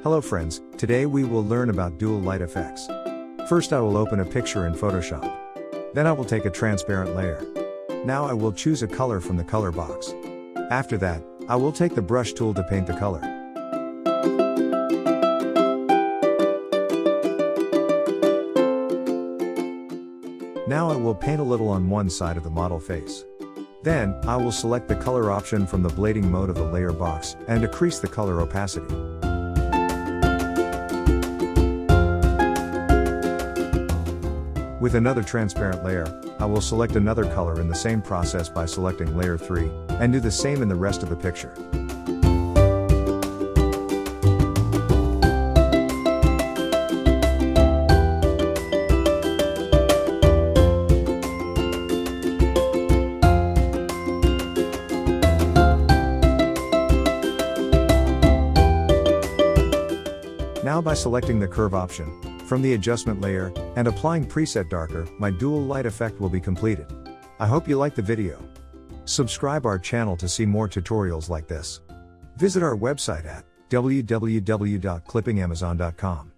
Hello friends, today we will learn about dual light effects. First I will open a picture in Photoshop. Then I will take a transparent layer. Now I will choose a color from the color box. After that, I will take the brush tool to paint the color. Now I will paint a little on one side of the model face. Then, I will select the color option from the blading mode of the layer box, and decrease the color opacity. With another transparent layer, I will select another color in the same process by selecting layer 3, and do the same in the rest of the picture. Now by selecting the curve option from the adjustment layer and applying preset darker, my dual light effect will be completed. I hope you liked the video. Subscribe our channel to see more tutorials like this. Visit our website at www.clippingamazon.com.